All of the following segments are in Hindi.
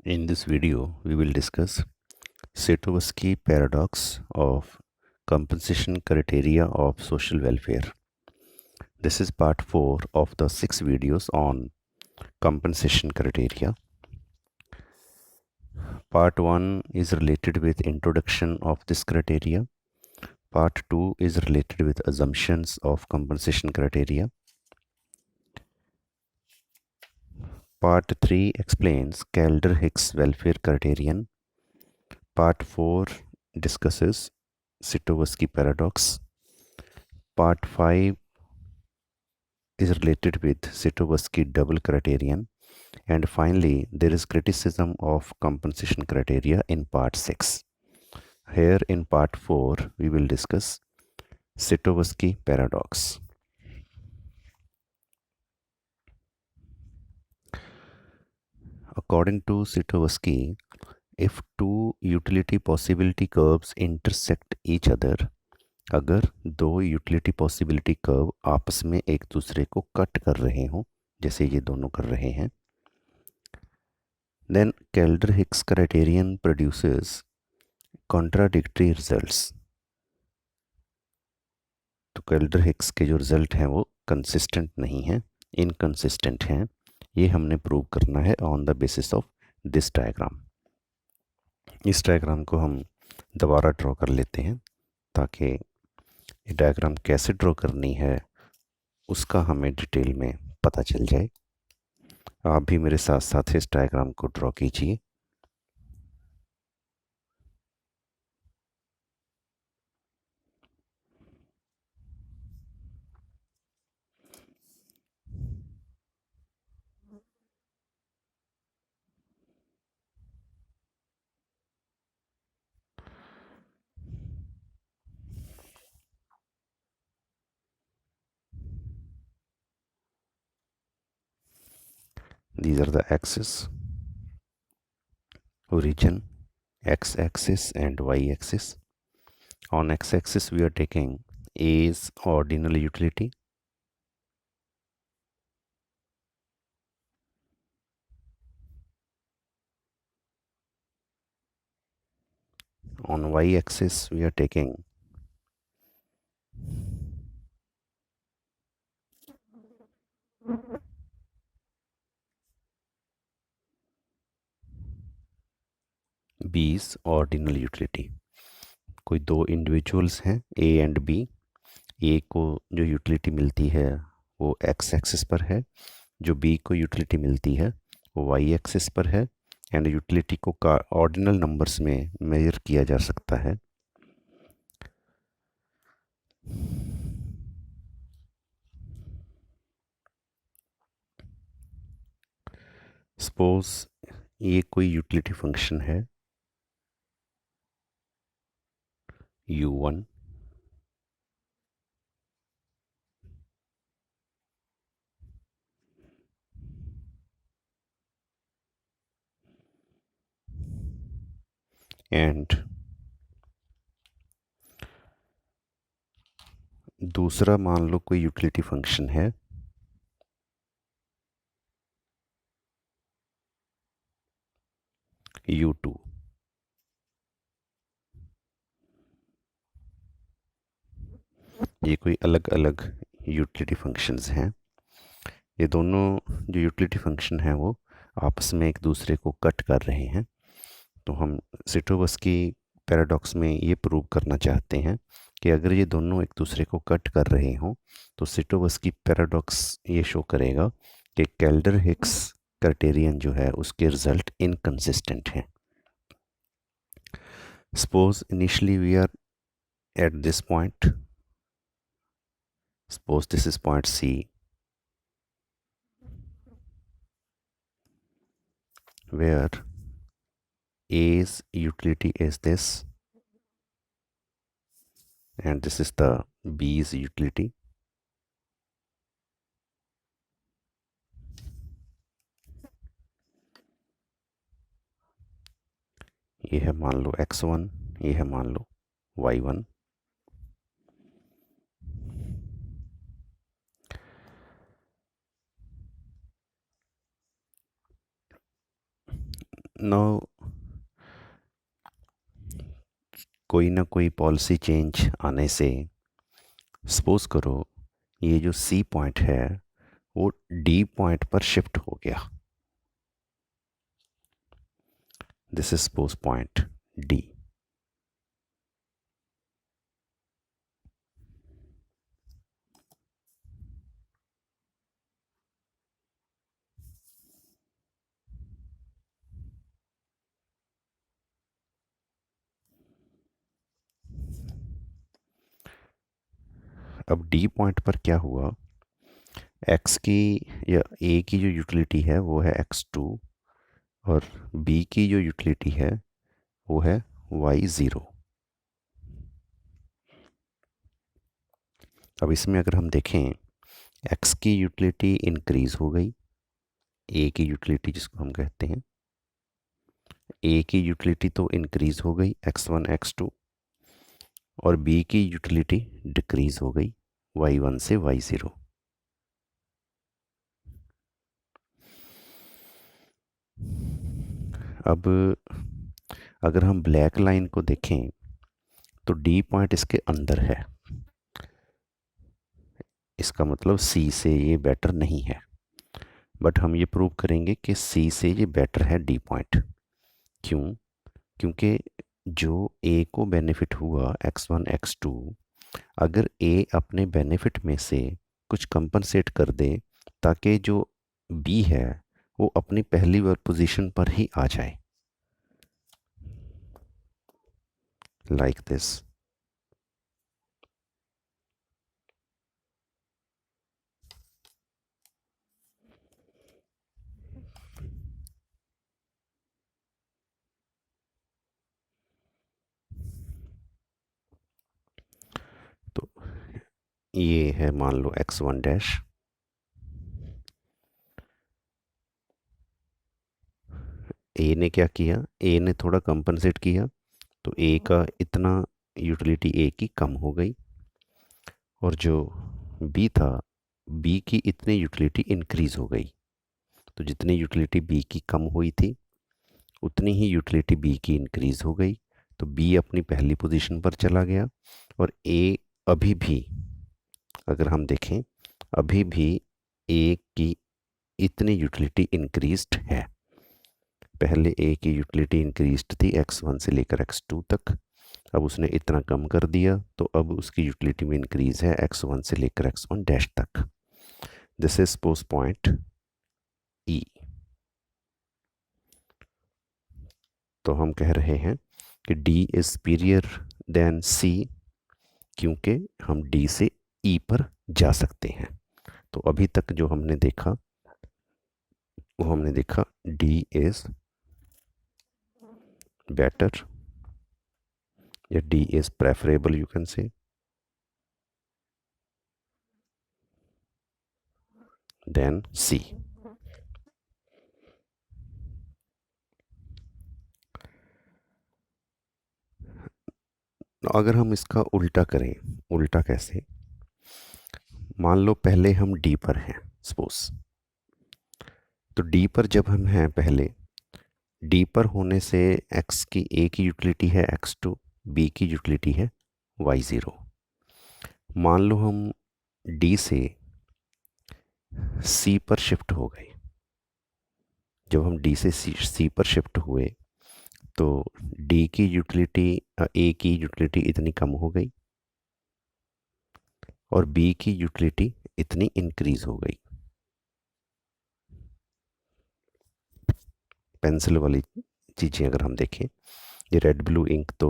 In this video, we will discuss Satovsky paradox of compensation criteria of social welfare. This is part 4 of the 6 videos on compensation criteria. Part 1 is related with introduction of this criteria. Part 2 is related with assumptions of compensation criteria. Part 3 explains Kaldor-Hicks welfare criterion. Part 4 discusses Satovsky paradox. Part 5 is related with Satovsky double criterion. And finally, there is criticism of compensation criteria in part 6. Here in part 4, we will discuss Satovsky paradox. According to Satovsky, if two utility possibility curves intersect each other, अगर दो यूटिलिटी पॉसिबिलिटी कर्व आपस में एक दूसरे को कट कर रहे हों, जैसे ये दोनों कर रहे हैं, then Kaldor-Hicks criterion produces contradictory results. तो Kaldor-Hicks के जो रिजल्ट हैं वो कंसिस्टेंट नहीं हैं, इनकंसिस्टेंट हैं. ये हमने प्रूव करना है on the basis of this diagram. इस डायग्राम को हम दोबारा ड्रॉ कर लेते हैं ताकि ये डायग्राम कैसे ड्रॉ करनी है उसका हमें डिटेल में पता चल जाए. आप भी मेरे साथ साथ इस डायग्राम को ड्रॉ कीजिए. These are the axes, origin, x-axis and y-axis. On x-axis we are taking A's ordinal utility. On y-axis we are taking B's ordinal utility. कोई दो इंडिविजुअल्स हैं A एंड B. A को जो यूटिलिटी मिलती है वो x एक्सिस पर है, जो B को यूटिलिटी मिलती है वो y एक्सिस पर है. एंड यूटिलिटी को ऑर्डिनल नंबर्स में मेजर किया जा सकता है. सपोज ये कोई यूटिलिटी फंक्शन है u1, एंड दूसरा मान लो कोई यूटिलिटी फंक्शन है u2. ये कोई अलग अलग यूटिलिटी फंक्शंस हैं. ये दोनों जो यूटिलिटी फंक्शन हैं वो आपस में एक दूसरे को कट कर रहे हैं. तो हम Satovsky पैराडॉक्स में ये प्रूव करना चाहते हैं कि अगर ये दोनों एक दूसरे को कट कर रहे हों तो Satovsky पैराडॉक्स ये शो करेगा कि Kaldor-Hicks क्राइटेरियन जो है उसके रिजल्ट इनकंसिस्टेंट हैं. Suppose initially we are at this point. Suppose this is point C, where A's utility is this and this is the B's utility. ये है मान लो x1, ये है मान लो y1. नो, कोई ना कोई पॉलिसी चेंज आने से सपोज करो ये जो सी पॉइंट है वो डी पॉइंट पर शिफ्ट हो गया। This is suppose point D. अब डी पॉइंट पर क्या हुआ, एक्स की या ए की जो यूटिलिटी है वो है x2 और बी की जो यूटिलिटी है वो है y0। अब इसमें अगर हम देखें एक्स की यूटिलिटी इंक्रीज़ हो गई, ए की यूटिलिटी जिसको हम कहते हैं, ए की यूटिलिटी तो इंक्रीज़ हो गई x1 x2, और बी की यूटिलिटी डिक्रीज़ हो गई y1 से y0। अब अगर हम ब्लैक लाइन को देखें तो डी पॉइंट इसके अंदर है, इसका मतलब सी से ये बेटर नहीं है। बट हम ये प्रूव करेंगे कि सी से ये बेटर है डी पॉइंट। क्यों? क्योंकि जो ए को बेनिफिट हुआ x1 x2, अगर ए अपने बेनिफिट में से कुछ कंपनसेट कर दे ताकि जो बी है वो अपनी पहली पोजीशन पर ही आ जाए, लाइक दिस। तो ये है मान लो x1 डैश, ए ने क्या किया, ए ने थोड़ा कंपनसेट किया तो ए का इतना यूटिलिटी ए की कम हो गई, और जो बी था बी की इतनी यूटिलिटी इंक्रीज हो गई। तो जितनी यूटिलिटी बी की कम हुई थी उतनी ही यूटिलिटी बी की इंक्रीज हो गई, तो बी अपनी पहली पोजीशन पर चला गया, और ए अभी भी, अगर हम देखें, अभी भी ए की इतनी यूटिलिटी इंक्रीज्ड है। पहले ए की यूटिलिटी इंक्रीज्ड थी x1 से लेकर x2 तक, अब उसने इतना कम कर दिया तो अब उसकी यूटिलिटी में इंक्रीज है x1 से लेकर x1 डैश तक। This is suppose point E. तो हम कह रहे हैं कि D is superior than C, क्योंकि हम D से E पर जा सकते हैं। तो अभी तक जो हमने देखा वो हमने देखा D इज बेटर या D is preferable, you can say, then C। अगर हम इसका उल्टा करें, उल्टा कैसे, मान लो पहले हम डी पर हैं सपोज, तो डी पर जब हम हैं पहले, डी पर होने से एक्स की ए की यूटिलिटी है x2, बी की यूटिलिटी है y0। मान लो हम डी से सी पर शिफ्ट हो गए, जब हम डी से सी पर शिफ्ट हुए तो डी की यूटिलिटी, ए की यूटिलिटी इतनी कम हो गई और बी की यूटिलिटी इतनी इंक्रीज हो गई। पेंसिल वाली चीज़ें अगर हम देखें, ये रेड ब्लू इंक तो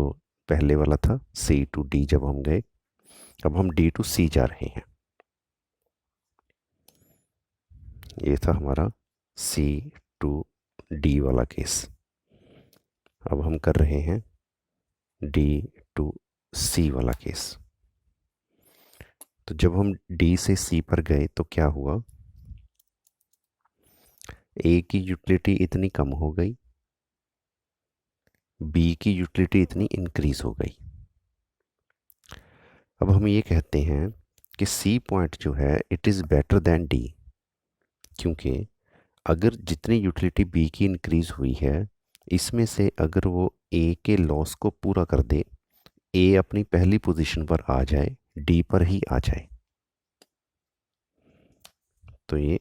पहले वाला था, सी टू डी जब हम गए, अब हम डी टू सी जा रहे हैं। ये था हमारा सी टू डी वाला केस। अब हम कर रहे हैं डी टू सी वाला केस। तो जब हम डी से सी पर गए तो क्या हुआ, ए की यूटिलिटी इतनी कम हो गई, बी की यूटिलिटी इतनी इंक्रीज हो गई। अब हम ये कहते हैं कि सी पॉइंट जो है it is better than D, क्योंकि अगर जितनी यूटिलिटी बी की इंक्रीज हुई है इसमें से अगर वो ए के लॉस को पूरा कर दे, ए अपनी पहली पोजीशन पर आ जाए, डी पर ही आ जाए, तो ये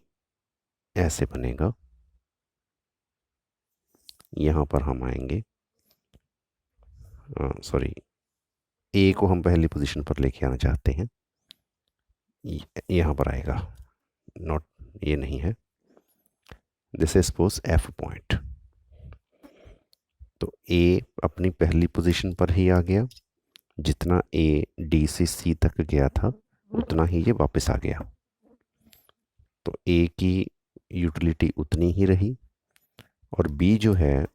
ऐसे बनेगा। यहाँ पर हम आएंगे, सॉरी, ए को हम पहली पोजीशन पर लेके आना चाहते हैं, यहाँ पर आएगा, नॉट, ये नहीं है, this is suppose F point. तो ए अपनी पहली पोजीशन पर ही आ गया, जितना ए डी से सी तक गया था उतना ही ये वापस आ गया, तो ए की यूटिलिटी उतनी ही रही। और बी जो है,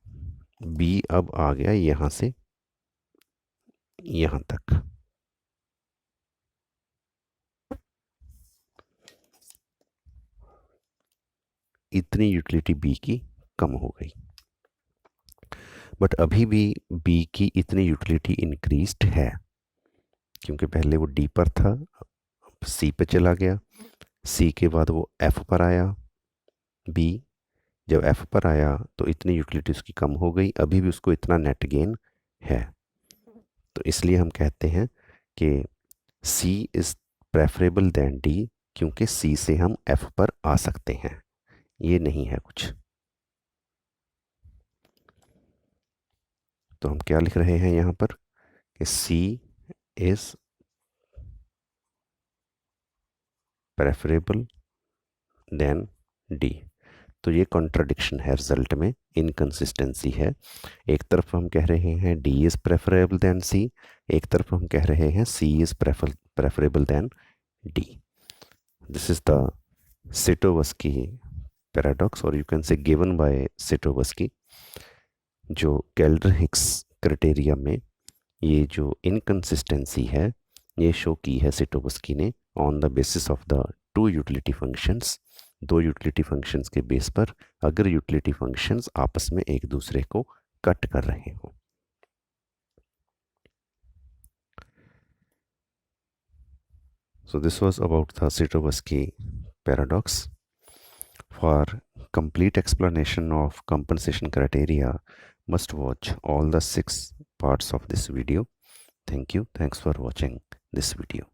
बी अब आ गया यहाँ से यहाँ तक, इतनी यूटिलिटी बी की कम हो गई। बट अभी भी बी की इतनी यूटिलिटी इंक्रीज्ड है, क्योंकि पहले वो डी पर था, सी पे चला गया, सी के बाद वो एफ पर आया, बी जब एफ पर आया तो इतनी यूटिलिटी उसकी कम हो गई, अभी भी उसको इतना नेट गेन है। तो इसलिए हम कहते हैं कि सी इज़ प्रेफरेबल दैन डी, क्योंकि सी से हम एफ पर आ सकते हैं, ये नहीं है कुछ। तो हम क्या लिख रहे हैं यहाँ पर कि सी इज़ प्रेफरेबल देन डी। तो ये कॉन्ट्राडिक्शन है, रिजल्ट में इनकंसिस्टेंसी है। एक तरफ हम कह रहे हैं D is preferable than C, एक तरफ हम कह रहे हैं C is preferable than D. This is the Scitovsky paradox, और you can say given by Scitovsky, जो कैल्डर-हिक्स क्राइटेरिया में ये जो इनकंसिस्टेंसी है ये शो की है सेटोवस्की ने on the basis of the two utility functions. दो यूटिलिटी फंक्शंस के बेस पर, अगर यूटिलिटी फंक्शंस आपस में एक दूसरे को कट कर रहे हो। So this was about the Sitowski paradox. For complete explanation of compensation criteria, must watch all the 6 parts of this video. Thank you. Thanks for watching this video.